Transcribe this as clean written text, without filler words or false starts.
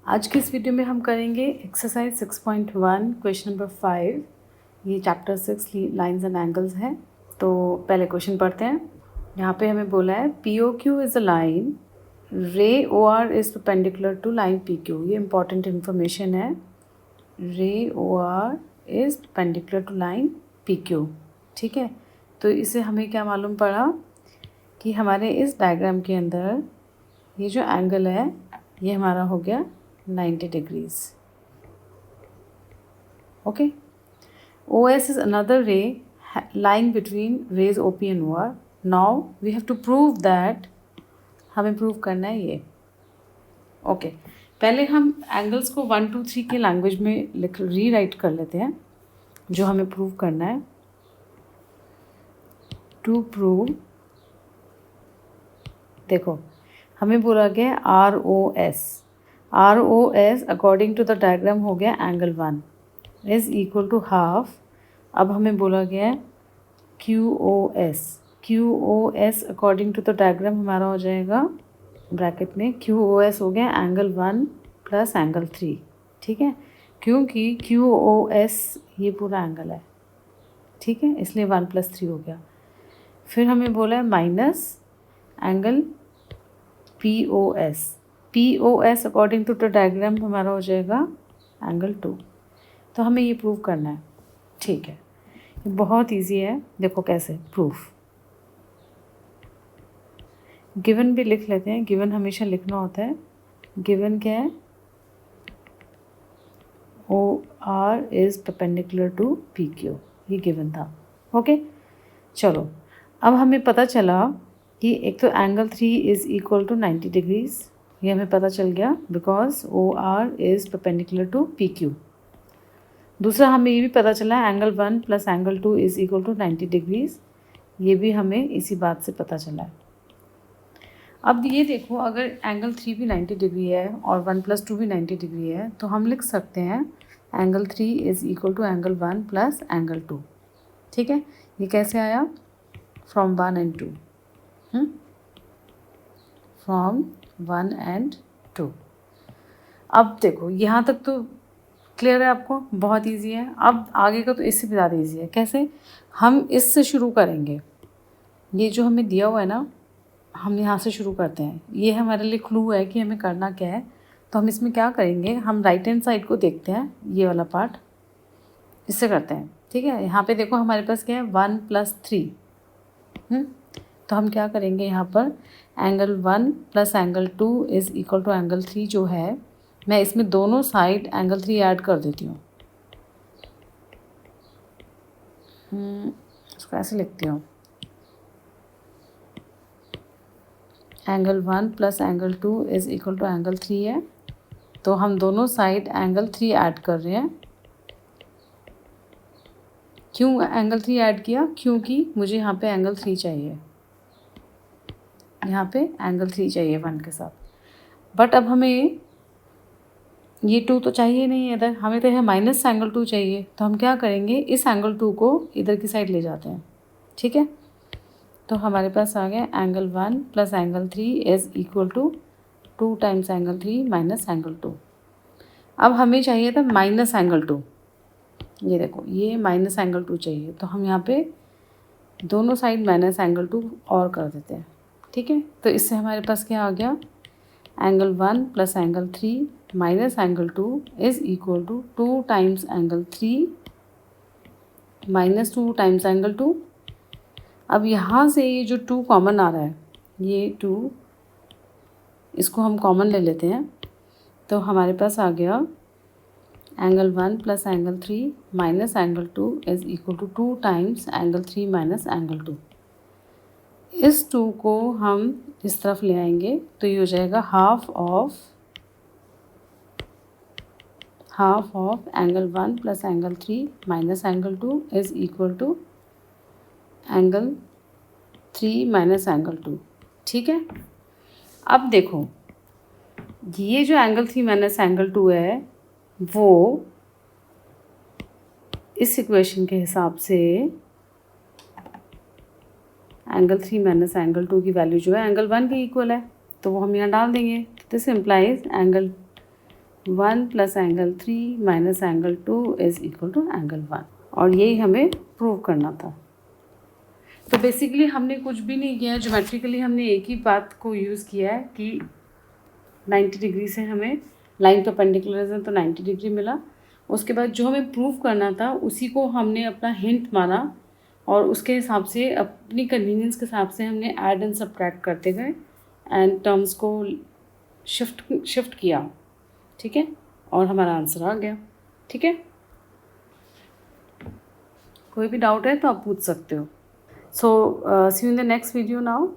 आज की इस वीडियो में हम करेंगे एक्सरसाइज 6.1 क्वेश्चन नंबर 5। ये चैप्टर 6 लाइंस एंड एंगल्स है। तो पहले क्वेश्चन पढ़ते हैं। यहाँ पे हमें बोला है POQ is a line, ray OR is perpendicular to line PQ। ये इंपॉर्टेंट इन्फॉर्मेशन है। Ray OR is perpendicular to line PQ। ठीक है, तो इससे हमें क्या मालूम पड़ा कि हमारे इस डायग्राम के अंदर ये जो एंगल है ये हमारा हो गया 90 degrees. Okay. OS is another ray lying between rays OP and OR. Now we have to prove that, हमें प्रूव करना है ये। ओके, पहले हम एंगल्स को 1 2 3 के लैंग्वेज में रीराइट कर लेते हैं जो हमें प्रूव करना है। टू प्रूव, देखो हमें बोला गया ROS according to the diagram हो गया angle 1 is equal to half. अब हमें बोला गया QOS according to the diagram हमारा हो जाएगा ब्रैकेट में QOS हो गया एंगल 1 प्लस एंगल 3। ठीक है, क्योंकि QOS ये पूरा एंगल है, ठीक है, इसलिए 1 + 3 हो गया। फिर हमें बोला है minus angle POS according to the diagram हमारा हो जाएगा एंगल 2। तो हमें ये प्रूव करना है। ठीक है, ये बहुत इजी है। देखो कैसे प्रूफ, गिवन भी लिख लेते हैं। गिवन हमेशा लिखना होता है। गिवन क्या है? OR is perpendicular to PQ, ये गिवन था। ओके, चलो अब हमें पता चला कि एक तो angle 3 is equal to 90 degrees, ये हमें पता चल गया because OR is perpendicular to PQ। दूसरा हमें ये भी पता चला angle 1 plus angle 2 is equal to 90 degrees, ये भी हमें इसी बात से पता चला है। अब ये देखो, अगर एंगल 3 भी 90 डिग्री है और 1 + 2 भी 90 डिग्री है तो हम लिख सकते हैं angle 3 is equal to angle 1 plus angle 2। ठीक है, ये कैसे आया? From 1 and 2, from 1 and 2। अब देखो यहाँ तक तो क्लियर है आपको, बहुत इजी है। अब आगे का तो इससे भी ज़्यादा इजी है। कैसे? हम इससे शुरू करेंगे। ये जो हमें दिया हुआ है ना, हम यहाँ से शुरू करते हैं। ये हमारे लिए क्लू है कि हमें करना क्या है। तो हम इसमें क्या करेंगे, हम राइट हैंड साइड को देखते हैं, ये वाला पार्ट इससे करते हैं। ठीक है, यहाँ पे देखो हमारे पास क्या है 1 + 3। तो हम क्या करेंगे, यहाँ पर angle 1 plus angle 2 is equal to angle 3 जो है, मैं इसमें दोनों साइड एंगल 3 ऐड कर देती हूँ। इसको ऐसे लिखती हूँ, angle 1 plus angle 2 is equal to angle 3 है। तो हम दोनों साइड एंगल 3 ऐड कर रहे हैं। क्यों एंगल 3 ऐड किया? क्योंकि मुझे यहाँ पे एंगल 3 चाहिए, यहाँ पे एंगल 3 चाहिए 1 के साथ। बट अब हमें ये 2 तो चाहिए नहीं है इधर, हमें तो है माइनस एंगल 2 चाहिए। तो हम क्या करेंगे, इस एंगल 2 को इधर की साइड ले जाते हैं। ठीक है, तो हमारे पास आ गया angle 1 plus angle 3 is equal to 2 times angle 3 minus angle 2। अब हमें चाहिए था माइनस एंगल 2। ये देखो, ये माइनस एंगल 2 चाहिए, तो हम यहाँ पे दोनों साइड माइनस एंगल 2 और कर देते हैं। ठीक है, तो इससे हमारे पास क्या आ गया, angle 1 plus angle 3 minus angle 2 is equal to 2 times angle 3 minus 2 times angle 2। अब यहाँ से ये जो 2 कॉमन आ रहा है, ये 2 इसको हम कॉमन ले लेते हैं। तो हमारे पास आ गया angle 1 plus angle 3 minus angle 2 is equal to 2 times angle 3 minus angle 2। इस 2 को हम इस तरफ ले आएंगे तो ये हो जाएगा half of angle 1 plus angle 3 minus angle 2 is equal to angle 3 minus angle 2। ठीक है, अब देखो ये जो एंगल 3 माइनस एंगल 2 है वो इस इक्वेशन के हिसाब से एंगल 3 माइनस एंगल 2 की वैल्यू जो है एंगल 1 के इक्वल है, तो वो हम यहाँ डाल देंगे। This implies angle 1 plus angle 3 minus angle 2 is equal to angle 1, और यही हमें प्रूव करना था। तो बेसिकली हमने कुछ भी नहीं किया है, ज्योमेट्रिकली हमने एक ही बात को यूज़ किया है कि 90 डिग्री से हमें लाइन परपेंडिकुलर है तो 90 डिग्री मिला। उसके बाद जो हमें प्रूव करना था उसी को हमने अपना हिंट माना और उसके हिसाब से अपनी कन्वीनियंस के हिसाब से हमने ऐड एंड सब्ट्रैक्ट करते गए एंड टर्म्स को शिफ्ट किया, ठीक है, और हमारा आंसर आ गया। ठीक है, कोई भी डाउट है तो आप पूछ सकते हो। So see you in the next video now.